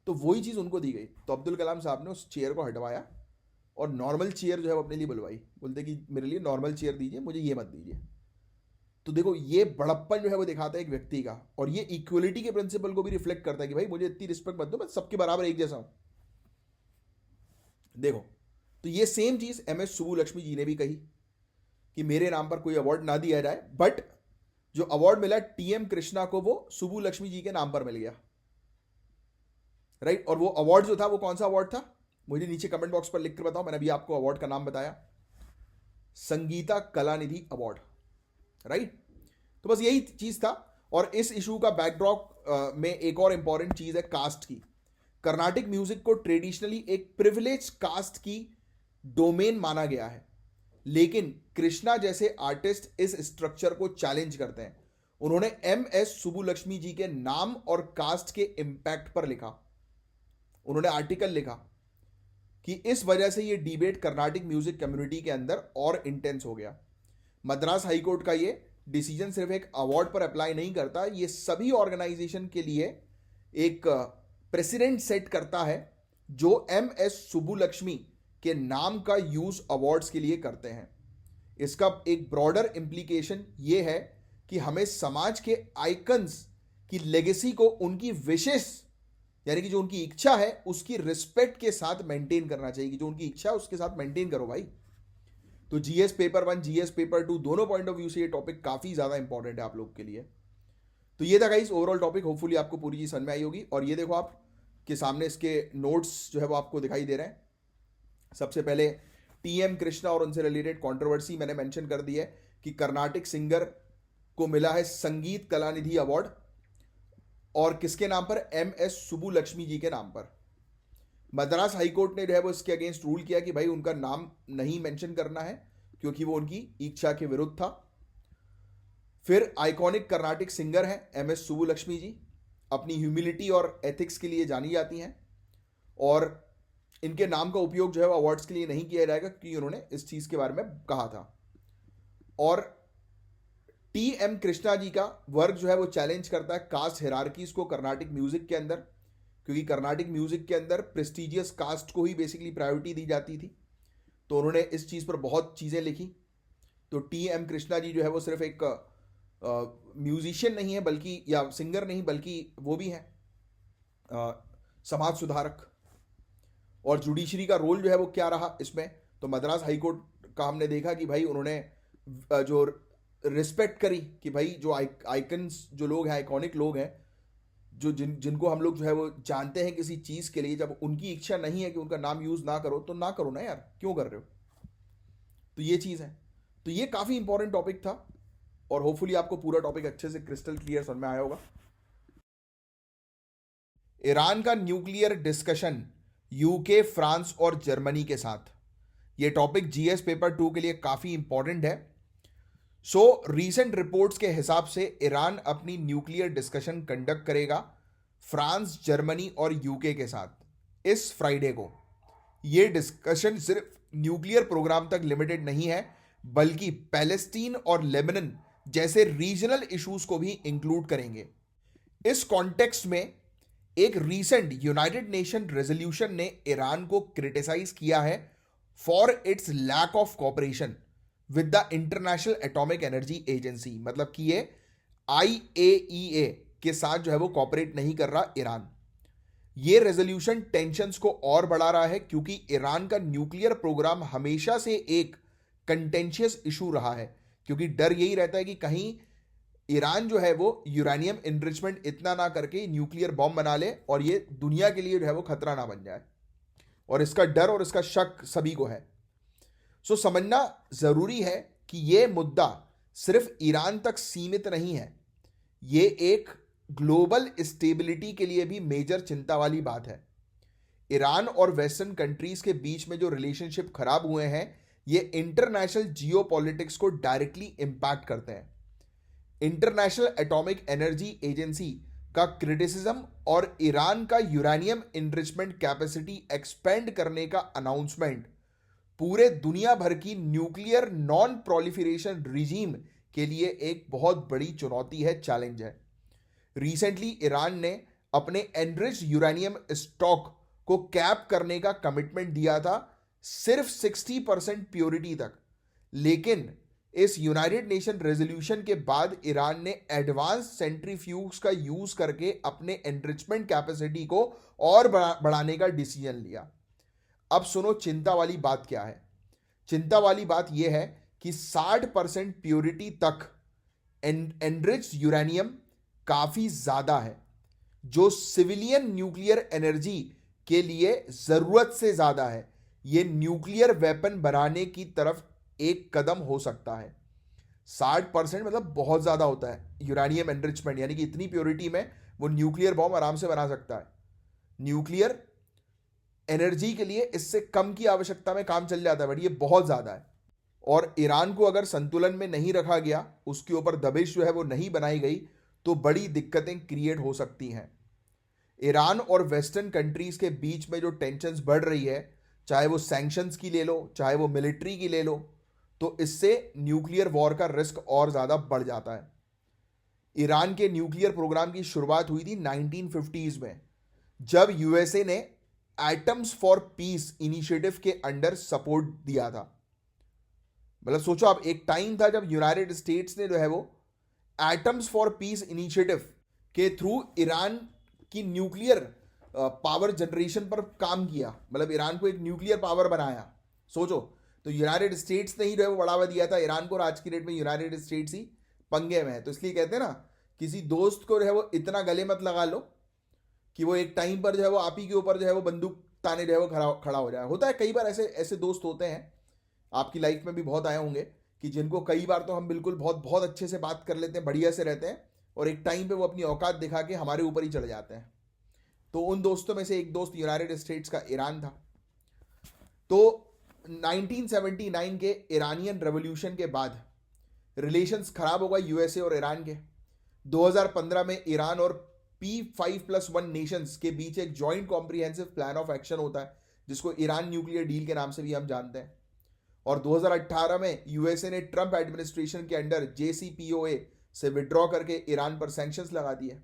A: तो वही चीज़ उनको दी गई। तो अब्दुल कलाम साहब ने उस चेयर को हटवाया और नॉर्मल चेयर जो है वो अपने लिए बुलवाई, बोलते कि मेरे लिए नॉर्मल चेयर दीजिए, मुझे ये मत दीजिए। तो देखो, ये बड़प्पन जो है वो दिखाता है एक व्यक्ति का, और ये इक्वलिटी के प्रिंसिपल को भी रिफ्लेक्ट करता है कि भाई मुझे इतनी रिस्पेक्ट मत दो, मैं सबके बराबर एक जैसा हूं। देखो, तो ये सेम चीज एमएस सुब्बुलक्ष्मी जी ने भी कही कि मेरे नाम पर कोई अवार्ड ना दिया जाए, बट जो अवार्ड मिला टीएम कृष्णा को, वो सुब्बुलक्ष्मी जी के नाम पर मिल गया, राइट। और वो अवार्ड जो था वो कौन सा अवार्ड था, मुझे नीचे कमेंट बॉक्स पर लिखकर बताओ। मैंने अभी आपको अवार्ड का नाम बताया, संगीता कलानिधि अवार्ड, राइट। तो बस यही चीज था। और इस इशू का बैकड्रॉप में एक और इंपॉर्टेंट चीज है कास्ट की। कर्नाटिक म्यूजिक को ट्रेडिशनली एक प्रिविलेज कास्ट की डोमेन माना गया है, लेकिन कृष्णा जैसे आर्टिस्ट इस स्ट्रक्चर को चैलेंज करते हैं। उन्होंने एमएस सुब्बुलक्ष्मी जी के नाम और कास्ट के इंपैक्ट पर लिखा, उन्होंने आर्टिकल लिखा कि इस वजह से ये डिबेट कर्नाटिक म्यूजिक कम्युनिटी के अंदर और इंटेंस हो गया। मद्रास हाईकोर्ट का ये डिसीजन सिर्फ एक अवार्ड पर अप्लाई नहीं करता, ये सभी ऑर्गेनाइजेशन के लिए एक प्रेसिडेंट सेट करता है जो एमएस सुब्बुलक्ष्मी के नाम का यूज अवार्ड्स के लिए करते हैं। इसका एक ब्रॉडर इंप्लीकेशन ये है कि हमें समाज के आइकन्स की लेगेसी को उनकी विशेष, यानी कि जो उनकी इच्छा है उसकी रिस्पेक्ट के साथ मेंटेन करना चाहिए, कि जो उनकी इच्छा है उसके साथ मेंटेन करो भाई। तो जीएस पेपर 1 जीएस पेपर 2 दोनों पॉइंट ऑफ व्यू से ये टॉपिक काफी ज्यादा इंपॉर्टेंट है आप लोग के लिए। तो ये था गाइस ओवरऑल टॉपिक, होपफुली आपको पूरी चीज समझ में आई होगी। और ये देखो आप के सामने इसके नोट्स जो है वो आपको दिखाई दे रहे हैं। सबसे पहले टीएम कृष्णा और उनसे रिलेटेड कंट्रोवर्सी मैंने मेंशन कर दी है कि कर्नाटिक सिंगर को मिला है संगीत कलानिधि अवार्ड, और किसके नाम पर, एमएस सुब्बुलक्ष्मी जी के नाम पर। मद्रास हाईकोर्ट ने जो है वो इसके अगेंस्ट रूल किया कि भाई उनका नाम नहीं मेंशन करना है क्योंकि वो उनकी इच्छा के विरुद्ध था। फिर आइकॉनिक कर्नाटिक सिंगर हैं एमएस सुब्बुलक्ष्मी जी, अपनी ह्यूमिलिटी और एथिक्स के लिए जानी जाती हैं, और इनके नाम का उपयोग जो है वो अवार्ड्स के लिए नहीं किया जाएगा क्योंकि उन्होंने इस चीज के बारे में कहा था। और टी एम कृष्णा जी का वर्क जो है वो चैलेंज करता है कास्ट हिरार्कीज को कर्नाटिक म्यूजिक के अंदर, क्योंकि कर्नाटिक म्यूजिक के अंदर प्रेस्टिजियस कास्ट को ही बेसिकली प्रायोरिटी दी जाती थी। तो उन्होंने इस चीज पर बहुत चीजें लिखी। तो टी एम कृष्णा जी जो है वो सिर्फ एक म्यूजिशियन नहीं है, बल्कि, या सिंगर नहीं, बल्कि वो भी है समाज सुधारक। और जुडिशरी का रोल जो है वो क्या रहा इसमें, तो मद्रास हाईकोर्ट का हमने देखा कि भाई उन्होंने जो रिस्पेक्ट करी कि भाई जो आइकन्स जो लोग हैं, आइकॉनिक लोग हैं, जो जिनको हम लोग जो है वो जानते हैं किसी चीज के लिए, जब उनकी इच्छा नहीं है कि उनका नाम यूज ना करो तो ना करो ना यार, क्यों कर रहे हो। तो ये चीज़ है। तो ये काफ़ी इंपॉर्टेंट टॉपिक था और होपफुली आपको पूरा टॉपिक अच्छे से क्रिस्टल क्लियर समझ में आया होगा। ईरान का न्यूक्लियर डिस्कशन यूके, फ्रांस और जर्मनी के साथ, ये टॉपिक जीएस पेपर 2 के लिए काफ़ी इंपॉर्टेंट है। सो रीसेंट रिपोर्ट्स के हिसाब से ईरान अपनी न्यूक्लियर डिस्कशन कंडक्ट करेगा फ्रांस, जर्मनी और यूके के साथ इस फ्राइडे को। ये डिस्कशन सिर्फ न्यूक्लियर प्रोग्राम तक लिमिटेड नहीं है, बल्कि पैलेस्टीन और लेबनान जैसे रीजनल इश्यूज को भी इंक्लूड करेंगे। इस कॉन्टेक्स्ट में एक रीसेंट यूनाइटेड नेशन रेजोल्यूशन ने ईरान को क्रिटिसाइज किया है for its lack of cooperation with the international atomic energy agency, मतलब कि ये IAEA के साथ जो है वो कोऑपरेट नहीं कर रहा ईरान। ये रेजोल्यूशन टेंशंस को और बढ़ा रहा है क्योंकि ईरान का न्यूक्लियर प्रोग्राम हमेशा से एक कंटेंशियस इशू रहा है, क्योंकि डर यही रहता है कि कहीं ईरान जो है वो यूरेनियम इनरिचमेंट इतना ना करके न्यूक्लियर बॉम्ब बना ले और ये दुनिया के लिए जो है वो खतरा ना बन जाए, और इसका डर और इसका शक सभी को है। सो समझना जरूरी है कि ये मुद्दा सिर्फ ईरान तक सीमित नहीं है, ये एक ग्लोबल स्टेबिलिटी के लिए भी मेजर चिंता वाली बात है। ईरान और वेस्टर्न कंट्रीज के बीच में जो रिलेशनशिप खराब हुए हैं, ये इंटरनेशनल जियोपॉलिटिक्स को डायरेक्टली इंपैक्ट करते हैं। इंटरनेशनल एटॉमिक एनर्जी एजेंसी का क्रिटिसिज्म और ईरान का यूरेनियम इनरिचमेंट कैपेसिटी एक्सपेंड करने का अनाउंसमेंट पूरे दुनिया भर की न्यूक्लियर नॉन प्रोलिफरेशन रिजीम के लिए एक बहुत बड़ी चुनौती है, चैलेंज है। रिसेंटली ईरान ने अपने एनरिच्ड यूरेनियम स्टॉक को कैप करने का कमिटमेंट दिया था सिर्फ 60% प्योरिटी तक, लेकिन इस यूनाइटेड नेशन रेजोल्यूशन के बाद ईरान ने एडवांस सेंट्रीफ्यूज का यूज करके अपने एनरिचमेंट कैपेसिटी को और बढ़ाने का डिसीजन लिया। अब सुनो चिंता वाली बात क्या है। चिंता वाली बात यह है कि 60% प्योरिटी तक एनरिच्ड यूरेनियम काफी ज्यादा है, जो सिविलियन न्यूक्लियर एनर्जी के लिए जरूरत से ज्यादा है। यह न्यूक्लियर वेपन बनाने की तरफ एक कदम हो सकता है। 60% मतलब बहुत ज्यादा होता है यूरेनियम एनरिचमेंट, यानी कि इतनी प्योरिटी में वो न्यूक्लियर बॉम्ब आराम से बना सकता है। न्यूक्लियर एनर्जी के लिए इससे कम की आवश्यकता में काम चल जाता है, बट ये बहुत ज्यादा है। और ईरान को अगर संतुलन में नहीं रखा गया, उसके ऊपर दबिश जो है वो नहीं बनाई गई, तो बड़ी दिक्कतें क्रिएट हो सकती हैं। ईरान और वेस्टर्न कंट्रीज के बीच में जो टेंशन्स बढ़ रही है, चाहे वो सैंक्शंस की ले लो, चाहे वो मिलिट्री की ले लो, तो इससे न्यूक्लियर वॉर का रिस्क और ज़्यादा बढ़ जाता है। ईरान के न्यूक्लियर प्रोग्राम की शुरुआत हुई थी 1950s में, जब यूएसए ने एटम्स फॉर पीस इनिशिएटिव के अंडर सपोर्ट दिया था। मतलब सोचो आप, एक टाइम था जब यूनाइटेड स्टेट्स ने जो है वो एटम्स फॉर पीस इनिशिएटिव के थ्रू ईरान की न्यूक्लियर पावर जनरेशन पर काम किया, मतलब ईरान को एक न्यूक्लियर पावर बनाया। सोचो, तो यूनाइटेड स्टेट्स ने ही जो है वो बढ़ावा दिया था ईरान को, और आज की डेट में यूनाइटेड स्टेट्स ही पंगे में है। तो इसलिए कहते हैं ना, किसी दोस्त को जो है वो इतना गले मत लगा लो कि वो एक टाइम पर जो है वो आप ही के ऊपर जो है वो बंदूक ताने जो है वो खड़ा हो जाए। होता है कई बार, ऐसे ऐसे दोस्त होते हैं, आपकी लाइफ में भी बहुत आए होंगे कि जिनको कई बार तो हम बिल्कुल बहुत बहुत अच्छे से बात कर लेते हैं, बढ़िया से रहते हैं, और एक टाइम पे वो अपनी औकात दिखा के हमारे ऊपर ही चढ़ जाते हैं। तो उन दोस्तों में से एक दोस्त यूनाइटेड स्टेट्स का ईरान था। तो 1979 के ईरानियन रेवोल्यूशन के बाद रिलेशंस खराब हो गए यूएसए और ईरान के। 2015 में ईरान और P5+1 नेशंस के बीच एक joint comprehensive plan of action होता है, जिसको ईरान न्यूक्लियर डील के नाम से भी हम जानते हैं। और 2018 में यूएसए ने ट्रंप एडमिनिस्ट्रेशन के अंडर JCPOA से विड्रॉ करके ईरान पर सैंक्शंस लगा दिए।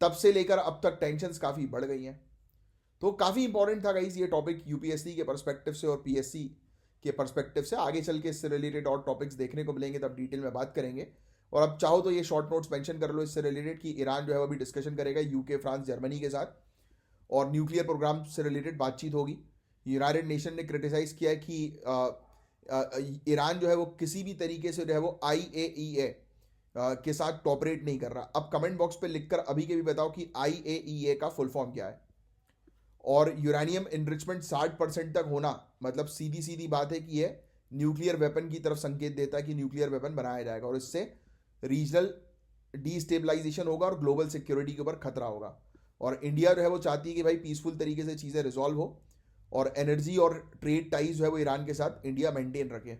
A: तब से लेकर अब तक टेंशंस काफ़ी बढ़ गई हैं। तो काफ़ी इंपॉर्टेंट था गाइस ये टॉपिक यूपीएससी के पर्सपेक्टिव से और पीएससी के पर्सपेक्टिव से। आगे चल के इससे रिलेटेड और टॉपिक्स देखने को मिलेंगे, तब डिटेल में बात करेंगे। और अब चाहो तो ये शॉर्ट नोट्स मेंशन कर लो इससे रिलेटेड कि ईरान जो है वो अभी डिस्कशन करेगा यूके, फ्रांस, जर्मनी के साथ, और न्यूक्लियर प्रोग्राम से रिलेटेड बातचीत होगी। यूनाइटेड नेशन ने क्रिटिसाइज किया है कि ईरान जो है वो किसी भी तरीके से जो है वो IAEA के साथ कॉपरेट नहीं कर रहा। अब कमेंट बॉक्स पे लिखकर अभी के भी बताओ कि IAEA का फुल फॉर्म क्या है। और यूरेनियम इनरिचमेंट 60% तक होना मतलब सीधी सीधी बात है कि ये न्यूक्लियर वेपन की तरफ संकेत देता है कि न्यूक्लियर वेपन बनाया जाएगा और इससे रीजनल डीस्टेबलाइजेशन होगा और ग्लोबल सिक्योरिटी के ऊपर खतरा होगा। और इंडिया जो है वो चाहती है कि भाई पीसफुल तरीके से चीज़ें रिजॉल्व हो और एनर्जी और ट्रेड टाइज जो है वो ईरान के साथ इंडिया मेंटेन रखे।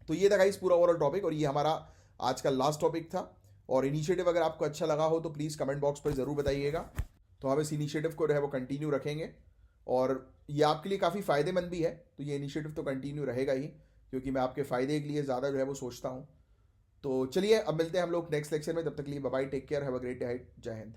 A: तो ये था गाइस पूरा ओवरऑल टॉपिक और ये हमारा आज का लास्ट टॉपिक था। और इनिशिएटिव अगर आपको अच्छा लगा हो तो प्लीज़ कमेंट बॉक्स पर ज़रूर बताइएगा। तो हम इस इनिशिएटिव को जो है वो कंटिन्यू रखेंगे और ये आपके लिए काफ़ी फ़ायदेमंद भी है। तो ये इनिशिएटिव तो कंटिन्यू रहेगा ही, क्योंकि मैं आपके फ़ायदे के लिए ज़्यादा जो है वो सोचता हूँ। तो चलिए अब मिलते हैं हम लोग नेक्स्ट लेक्चर में, तब तक के लिए bye bye, take care, have a great day, जय हिंद।